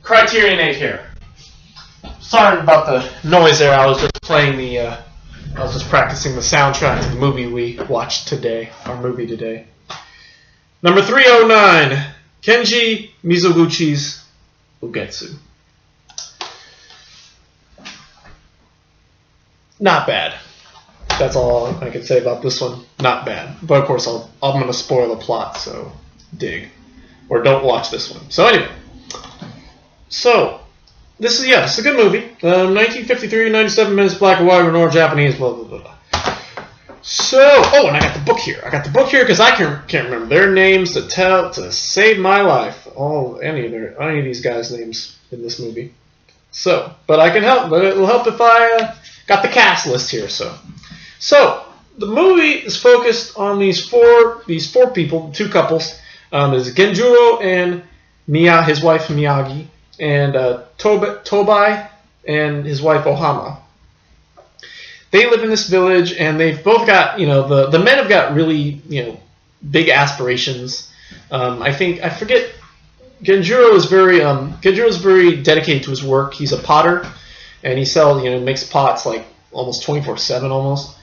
CriterioNate here. Sorry about the noise there. I was just playing I was just practicing the soundtrack to the movie we watched today, our movie today. Number 309, Kenji Mizoguchi's Ugetsu. Not bad. That's all I can say about this one. Not bad. But of course, I'm going to spoil the plot, so dig. Or don't watch this one. So anyway. So, this is a good movie. 1953, 97 minutes, black and white, or Japanese, blah, blah, blah. So, and I got the book here. I got the book here because I can't remember their names to save my life. Any of these guys' names in this movie. So, but I can help. But it will help if I got the cast list here. So the movie is focused on these four people, two couples. There's Genjuro and his wife Miyagi, and Tobai and his wife Ohama. They live in this village, and they've both got, the men have got really, big aspirations. I forget. Genjuro is very dedicated to his work. He's a potter, and he makes pots like almost 24/7 almost.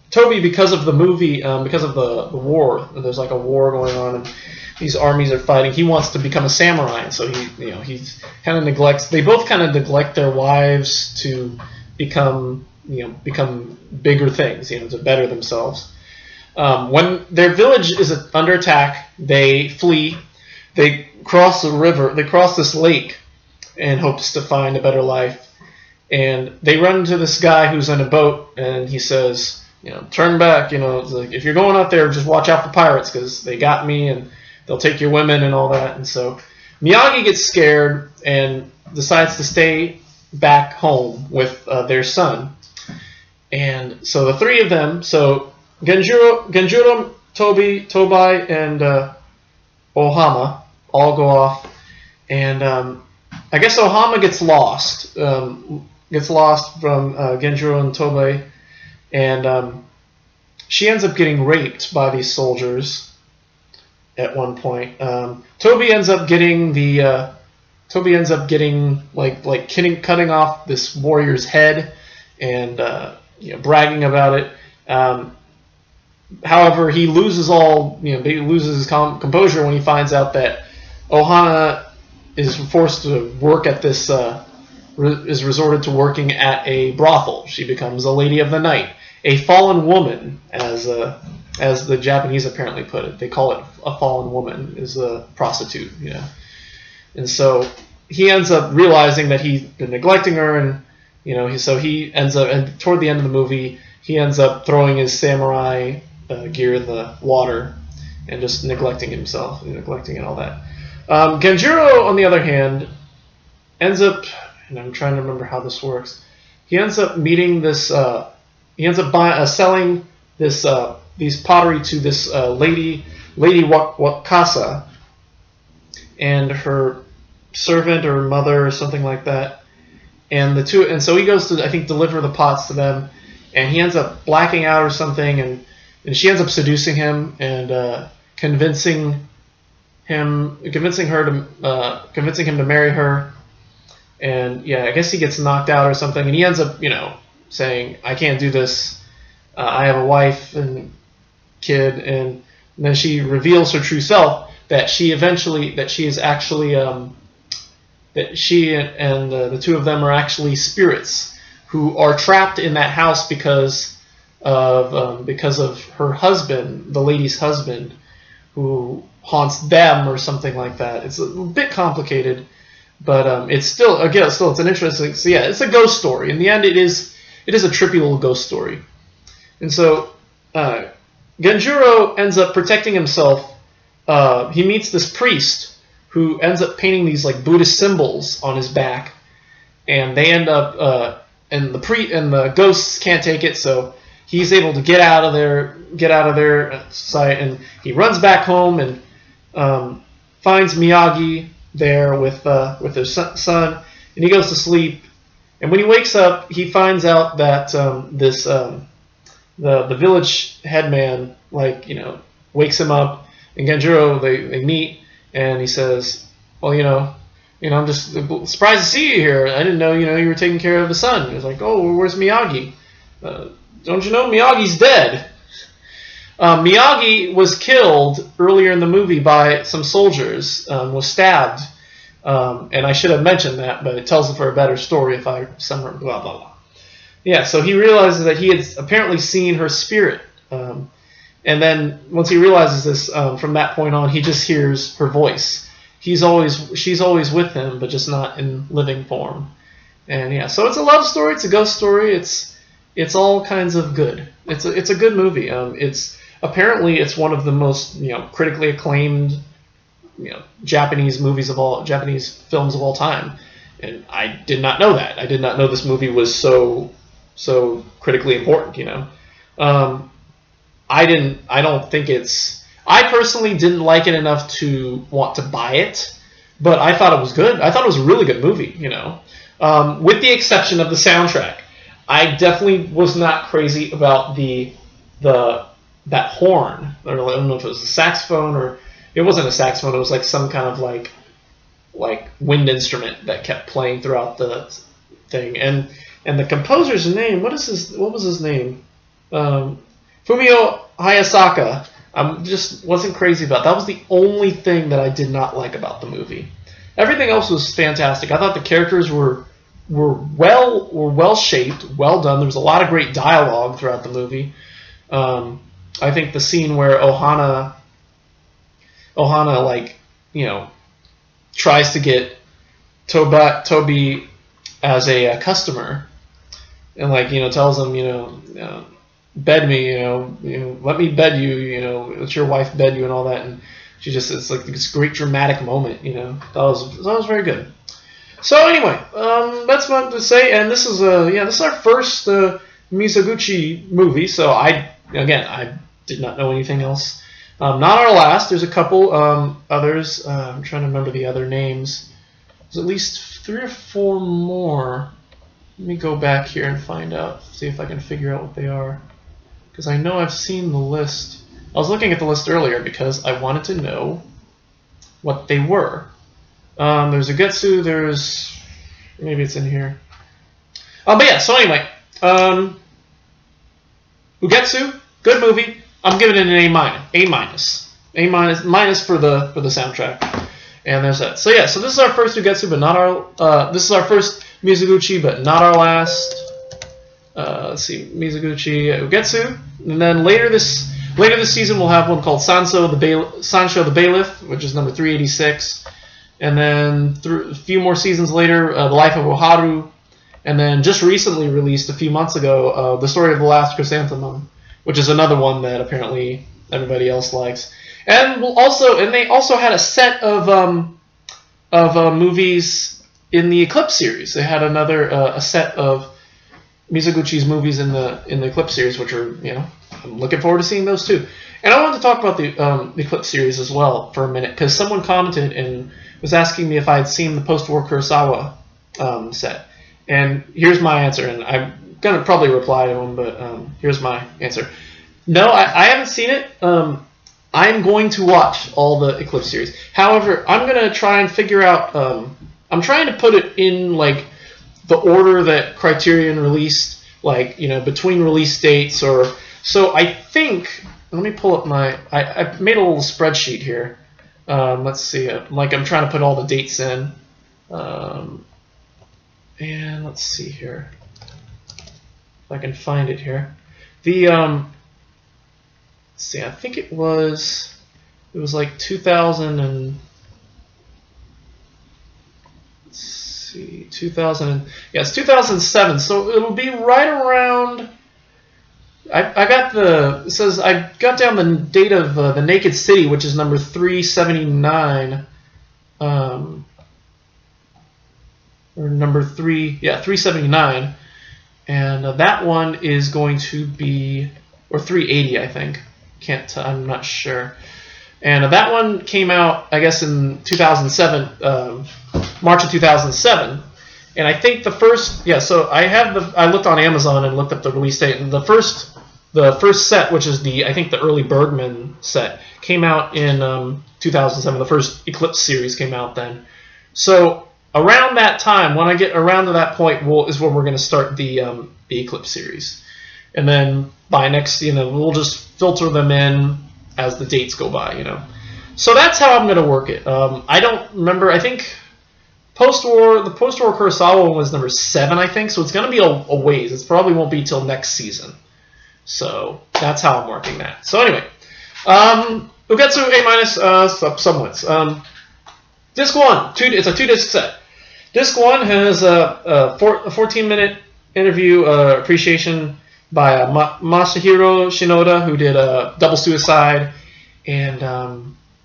Toby, because of the movie, because of the war, there's like a war going on, and these armies are fighting. He wants to become a samurai, and so he's kind of neglects. They both kind of neglect their wives to become bigger things, to better themselves. When their village is under attack, they flee. They cross the river. They cross this lake in hopes to find a better life. And they run into this guy who's in a boat, and he says, turn back. It's like, if you're going out there, just watch out for pirates because they got me and they'll take your women and all that. And so Miyagi gets scared and decides to stay back home with their son. And so the three of them, so Genjuro, Tobai, and Ohama all go off. And I guess Ohama gets lost. Gets lost from Genjuro and Tobai. And she ends up getting raped by these soldiers at one point. Toby ends up getting cutting off this warrior's head and bragging about it. However, he loses his composure when he finds out that Ohana is forced to work at this. Is resorted to working at a brothel. She becomes a lady of the night, a fallen woman, as the Japanese apparently put it. They call it a fallen woman, is a prostitute. And so he ends up realizing that he's been neglecting her, and he ends up, and toward the end of the movie, he ends up throwing his samurai gear in the water and just neglecting himself, neglecting and all that. Genjuro, on the other hand, ends up, and I'm trying to remember how this works. He ends up meeting this. He ends up selling these pottery to this lady Wakasa, and her servant or mother or something like that. And so he goes to, I think, deliver the pots to them, and he ends up blacking out or something, and she ends up seducing him and convincing him to marry her. And I guess he gets knocked out or something, and he ends up, saying, "I can't do this. I have a wife and kid." And then she reveals her true self, that she and the two of them are actually spirits who are trapped in that house because of her husband, the lady's husband, who haunts them or something like that. It's a bit complicated. But it's still it's an interesting. So it's a ghost story. In the end, it is a trippy little ghost story. And so Genjuro ends up protecting himself he meets this priest who ends up painting these like Buddhist symbols on his back, and they end up and the ghosts can't take it, so he's able to get out of their sight, and he runs back home and finds Miyagi there with his son, and he goes to sleep. And when he wakes up, he finds out that the village headman wakes him up, and Genjuro they meet, and he says, well, I'm just surprised to see you here. I didn't know you were taking care of the son. He was like, oh, where's Miyagi? Don't you know Miyagi's dead? Miyagi was killed earlier in the movie by some soldiers, was stabbed. And I should have mentioned that, but it tells it for a better story if I somewhere blah blah blah. Yeah, so he realizes that he had apparently seen her spirit, and then once he realizes this, from that point on, he just hears her voice. She's always with him, but just not in living form. And yeah, so it's a love story, it's a ghost story, it's all kinds of good. It's a good movie. It's one of the most critically acclaimed Japanese films of all time, and I did not know that. I did not know this movie was so critically important. I personally didn't like it enough to want to buy it, but I thought it was good. I thought it was a really good movie. With the exception of the soundtrack, I definitely was not crazy about that horn. I don't know if it was a saxophone or. It wasn't a saxophone. It was like some kind of like wind instrument that kept playing throughout the thing. And the composer's name, what was his name? Fumio Hayasaka. I just wasn't crazy about. That was the only thing that I did not like about the movie. Everything else was fantastic. I thought the characters were well shaped, well done. There was a lot of great dialogue throughout the movie. I think the scene where Ohana tries to get Toby as a customer, and tells him bed me, let me bed you, let your wife bed you and all that, and it's like this great dramatic moment, that was very good. So anyway, that's what to say, and this is our first Mizoguchi movie, so I did not know anything else. Not our last. There's a couple others. I'm trying to remember the other names. There's at least 3 or 4 more. Let me go back here and find out. See if I can figure out what they are. Because I know I've seen the list. I was looking at the list earlier because I wanted to know what they were. There's Ugetsu. There's... Maybe it's in here. But yeah, so anyway. Ugetsu. Good movie. I'm giving it an A minus for the soundtrack, and there's that. So yeah, so this is our first Ugetsu, but not our. This is our first Mizoguchi, but not our last. Let's see, Mizoguchi Ugetsu, and then later this season we'll have one called Sancho the Bailiff, which is number 386, and then a few more seasons later, The Life of Oharu, and then just recently released a few months ago, The Story of the Last Chrysanthemum, which is another one that apparently everybody else likes. And they also had a set of movies in the Eclipse series. They had a set of Mizoguchi's movies in the Eclipse series, which are I'm looking forward to seeing those too. And I wanted to talk about the Eclipse series as well for a minute, because someone commented and was asking me if I had seen the post-war Kurosawa set. And here's my answer, and I'm going to probably reply to him, but here's my answer. No, I haven't seen it. I'm going to watch all the Eclipse series. However, I'm going to try and figure out... I'm trying to put it in the order that Criterion released, between release dates, or... So I think... Let me pull up my... I made a little spreadsheet here. Let's see. I'm trying to put all the dates in. And let's see here. If I can find it here. Let's see, I think it was 2000 and... Let's see, 2000... Yeah, it's 2007, so it'll be right around I got the, it says I got down the date of the Naked City, which is number 379, or number 379, and that one is going to be, or 380, I think. I'm not sure. And that one came out, I guess, in 2007, March of 2007. And I think the first, so I looked on Amazon and looked up the release date, and the first set, which is I think the early Bergman set, came out in 2007. The first Eclipse series came out then. So around that time, when I get around to that point, is when we're going to start the Eclipse series, and then by next, we'll just filter them in as the dates go by, So that's how I'm going to work it. I don't remember. I think the post-war Kurosawa one was number 7, I think. So it's going to be a ways. It probably won't be till next season. So that's how I'm working that. So anyway, Ugetsu A-, somewhat. Disc 1, it's a 2-disc set. Disc 1 has a 14-minute interview appreciation by Masahiro Shinoda, who did Double Suicide, and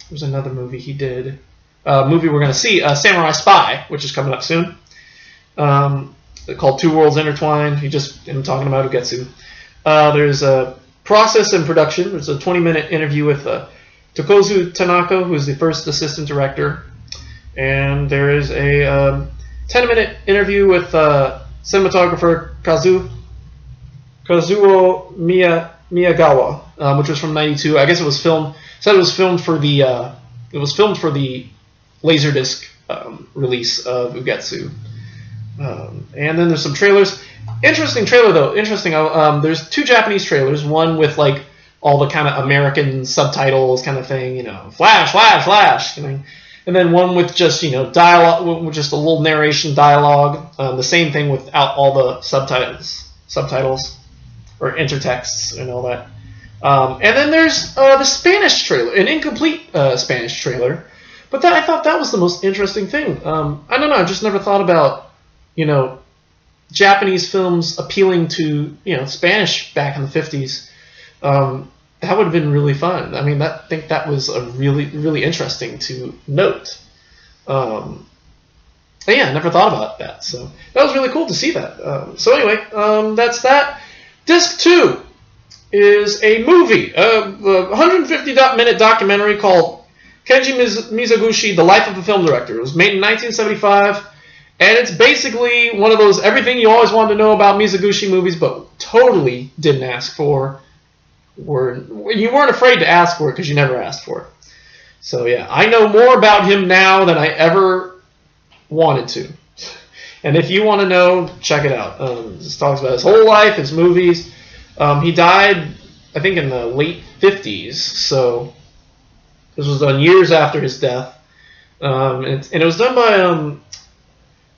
there's another movie he did. Movie we're going to see, Samurai Spy, which is coming up soon. Called Two Worlds Intertwined. I'm talking about Ugetsu. There's a process and production. There's a 20-minute interview with Tokozu Tanaka, who is the first assistant director. And there is a 10-minute interview with cinematographer Kazuo Miyagawa, which was from '92. I guess it was filmed for the Laserdisc release of Ugetsu. And then there's some trailers. Interesting trailer though. There's 2 Japanese trailers. One with like all the kind of American subtitles kind of thing, flash, flash, flash. And then one with just dialogue, with just a little narration dialogue. The same thing without all the subtitles or intertexts and all that. And then there's the Spanish trailer, an incomplete Spanish trailer. But I thought that was the most interesting thing. I don't know. I just never thought about Japanese films appealing to Spanish back in the 50s. That would have been really fun. I mean, I think that was a really, really interesting to note. I never thought about that. So that was really cool to see that. So anyway, that's that. Disc 2 is a movie, a 150-minute documentary called Kenji Mizoguchi, The Life of a Film Director. It was made in 1975, and it's basically one of those everything you always wanted to know about Mizoguchi movies, but totally didn't ask for. You weren't afraid to ask for it because you never asked for it. So yeah, I know more about him now than I ever wanted to. And if you want to know, check it out. This talks about his whole life, his movies. He died, I think, in the late 50s, so this was done years after his death. And it was done by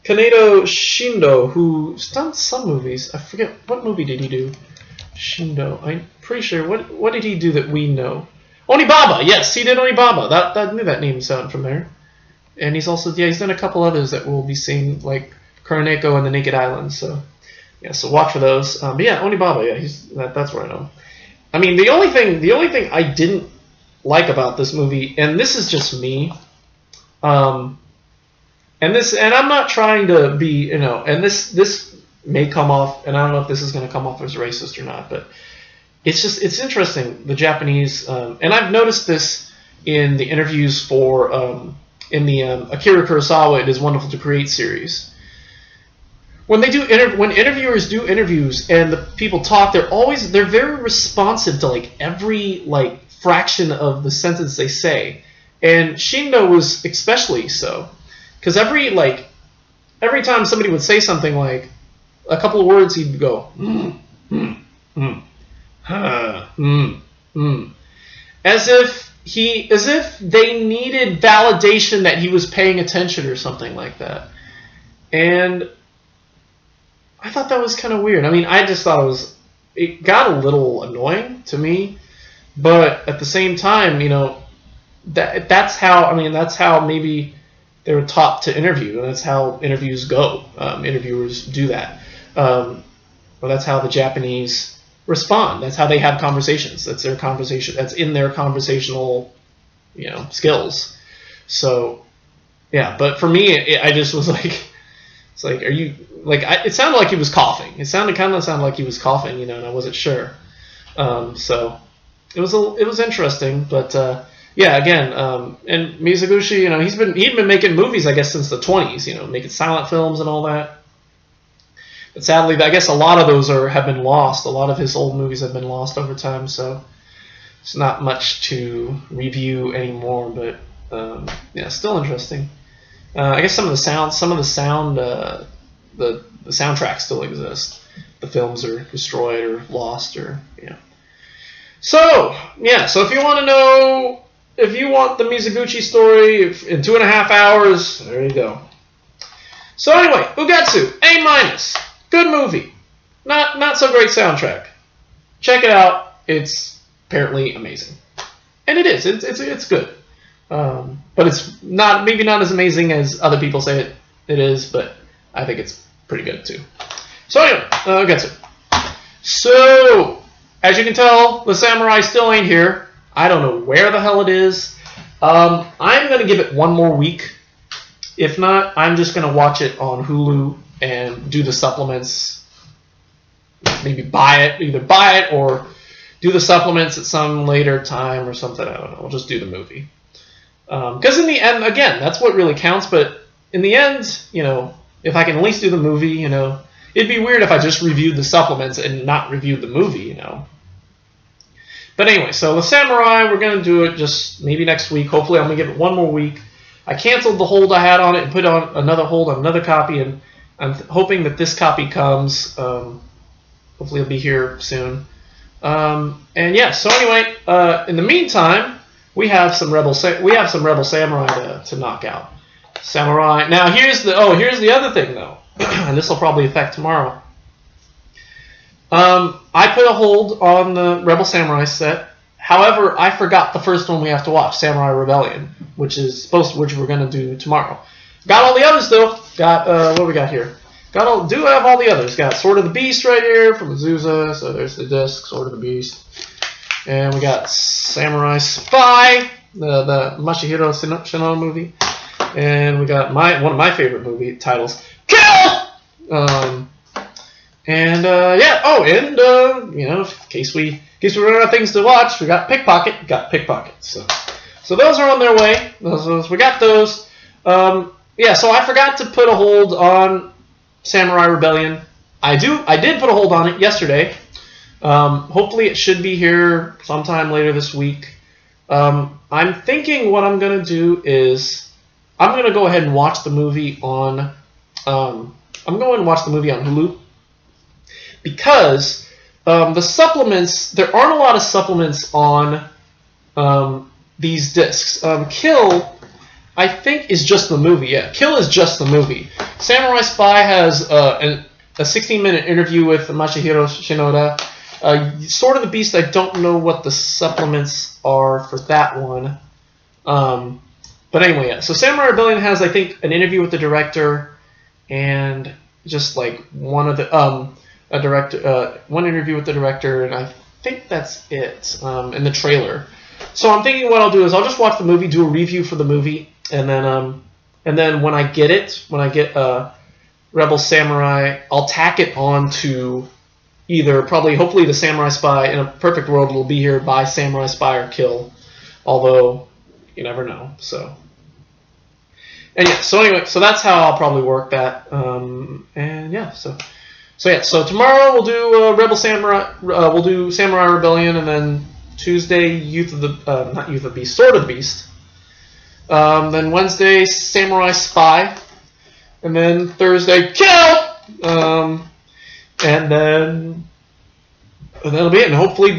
Kanedo Shindo, who's done some movies. I forget, what movie did he do? Shindo, I'm pretty sure. What did he do that we know? Onibaba, yes, he did Onibaba. That knew that name sound from there. And he's also, he's done a couple others that we'll be seeing, like Kuroneko and the Naked Island, so... Yeah, so watch for those. But yeah, Onibaba, that's where I know. I mean, the only thing I didn't like about this movie, and this is just me, and I'm not trying to be, and this may come off, and I don't know if this is going to come off as racist or not, but it's interesting, the Japanese, and I've noticed this in the interviews for, in the Akira Kurosawa, It Is Wonderful to Create series. When when interviewers do interviews and the people talk, they're very responsive to like every like fraction of the sentence they say, and Shindo was especially so, because every time somebody would say something like a couple of words, he'd go as if they needed validation that he was paying attention or something like that, and I thought that was kind of weird. I mean, I just thought it got a little annoying to me, but at the same time, that's how maybe they were taught to interview, and that's how interviews go. Interviewers do that. Or that's how the Japanese respond. That's how they have conversations. That's their conversation. That's in their conversational, skills. So, yeah. But for me, I just was like, it's like, are you like? It sounded like he was coughing. It kind of sounded like he was coughing, and I wasn't sure. So it was interesting, but yeah. Again, and Mizoguchi, he'd been making movies, I guess, since the 20s. Making silent films and all that. But sadly, I guess a lot of those have been lost. A lot of his old movies have been lost over time, so it's not much to review anymore. But yeah, still interesting. I guess some of the sound, the soundtracks still exist. The films are destroyed or lost, or So yeah, so if you want to know, if you want the Mizoguchi story in 2.5 hours, there you go. So anyway, Ugetsu, A-. Good movie. Not so great soundtrack. Check it out. It's apparently amazing. And it is. It's good. But it's maybe not as amazing as other people say it is, but I think it's pretty good too. So anyway, Ugetsu. So, as you can tell, the samurai still ain't here. I don't know where the hell it is. I'm going to give it one more week. If not, I'm just going to watch it on Hulu and do the supplements. Maybe either buy it or do the supplements at some later time or something. I don't know. I'll just do the movie. Because in the end, again, that's what really counts. But in the end, if I can at least do the movie, it'd be weird if I just reviewed the supplements and not reviewed the movie, But anyway, so the Samurai, we're going to do it just maybe next week. Hopefully I'm going to give it one more week. I canceled the hold I had on it and put on another hold on another copy, and I'm hoping that this copy comes. Hopefully it'll be here soon. And yeah, so anyway, in the meantime, we have some Rebel Samurai to knock out. Samurai. Now here's the other thing though, and this will probably affect tomorrow. I put a hold on the Rebel Samurai set. However, I forgot the first one we have to watch, Samurai Rebellion, which we're gonna do tomorrow. Got all the others though. Got what we got here? Do have all the others. Got Sword of the Beast right here from Azusa. So there's the disc, Sword of the Beast. And we got Samurai Spy, the Masahiro Shino movie. And we got one of my favorite movie titles, Kill! In case we run out of things to watch, we got Pickpocket. So those are on their way. We got those. So I forgot to put a hold on Samurai Rebellion. I did put a hold on it yesterday. Hopefully it should be here sometime later this week. I'm thinking what I'm gonna do is I'm gonna go ahead and watch the movie on Hulu, because the supplements, there aren't a lot of supplements on these discs. Kill, I think, is just the movie. Yeah, Kill is just the movie. Samurai Spy has a 16-minute interview with Masahiro Shinoda. Sword of the Beast, I don't know what the supplements are for that one. But anyway, yeah. So Samurai Rebellion has, I think, an interview with the director and just like one interview with the director, and I think that's it. In the trailer. So I'm thinking what I'll do is I'll just watch the movie, do a review for the movie, and then when I get Rebel Samurai, I'll tack it on to hopefully the Samurai Spy. In a perfect world, it'll be here by Samurai Spy or Kill, although you never know. So, and yeah, so anyway, so that's how I'll probably work that. So tomorrow we'll do Rebel Samurai, we'll do Samurai Rebellion, and then Tuesday Sword of the Beast. Then Wednesday Samurai Spy, and then Thursday Kill. And then that'll be it. And hopefully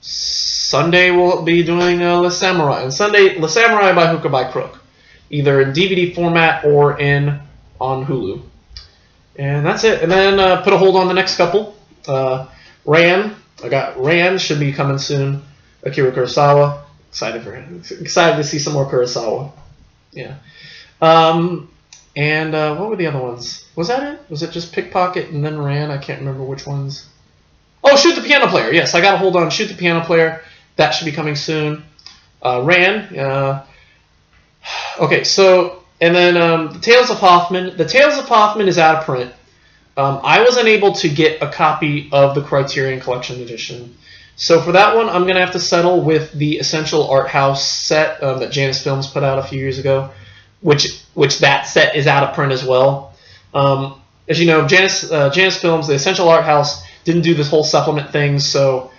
Sunday we'll be doing Le Samurai. And Sunday, Le Samurai by hook or by crook, either in DVD format or on Hulu. And that's it. And then put a hold on the next couple. Ran. I got Ran, should be coming soon. Akira Kurosawa. Excited for him. Excited to see some more Kurosawa. Yeah. And what were the other ones? Was that it? Was it just Pickpocket and then Ran? I can't remember which ones. Oh, Shoot the Piano Player. Yes, I got to hold on. Shoot the Piano Player. That should be coming soon. Ran. Okay, so, and then the Tales of Hoffmann. The Tales of Hoffmann is out of print. I was unable to get a copy of the Criterion Collection Edition. So for that one, I'm going to have to settle with the Essential Art House set that Janus Films put out a few years ago, which that set is out of print as well. As you know, Janus Films, the Essential Art House, didn't do this whole supplement thing, so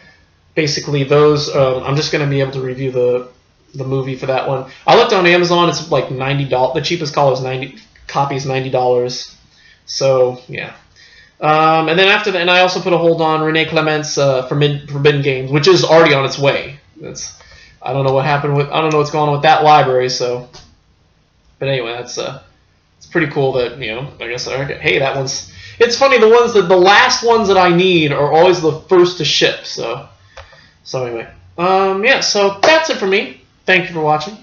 basically those, I'm just going to be able to review the movie for that one. I looked on Amazon, it's like $90. The cheapest copy is $90. So, yeah. And then after that, and I also put a hold on René Clément's Forbidden Games, which is already on its way. I don't know what happened with, I don't know what's going on with that library, so. But anyway, it's pretty cool that, you know, I guess, okay, hey, that one's, it's funny, the last ones that I need are always the first to ship, so anyway. Yeah, so that's it for me. Thank you for watching.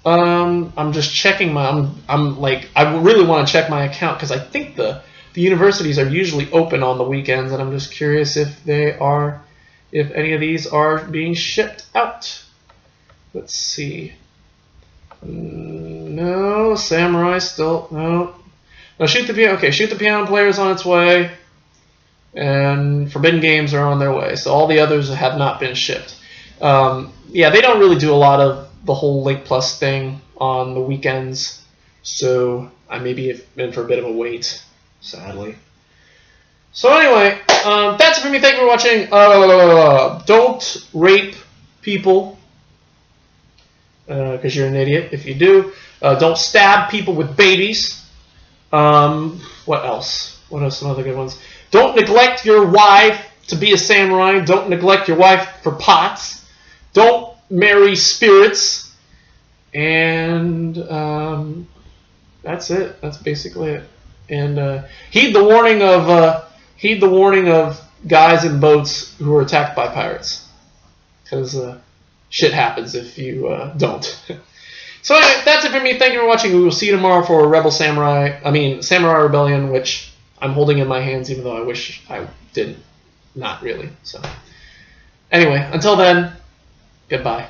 I'm just checking my, I really want to check my account because I think the universities are usually open on the weekends, and I'm just curious if if any of these are being shipped out. Let's see. No, Samurai still, no. No, Shoot the Piano Player is on its way, and Forbidden Games are on their way. So all the others have not been shipped. Yeah, they don't really do a lot of the whole Link Plus thing on the weekends, so I maybe have been for a bit of a wait, sadly. So anyway, that's it for me. Thank you for watching. Don't rape people, because you're an idiot if you do. Don't stab people with babies. What else? What are some other good ones? Don't neglect your wife to be a samurai. Don't neglect your wife for pots. Don't marry spirits. And that's it. That's basically it. And heed the warning of guys in boats who are attacked by pirates, because shit happens if you don't. So anyway, that's it for me. Thank you for watching. We will see you tomorrow for Samurai Rebellion, which I'm holding in my hands, even though I wish I didn't. Not really. So anyway, until then, goodbye.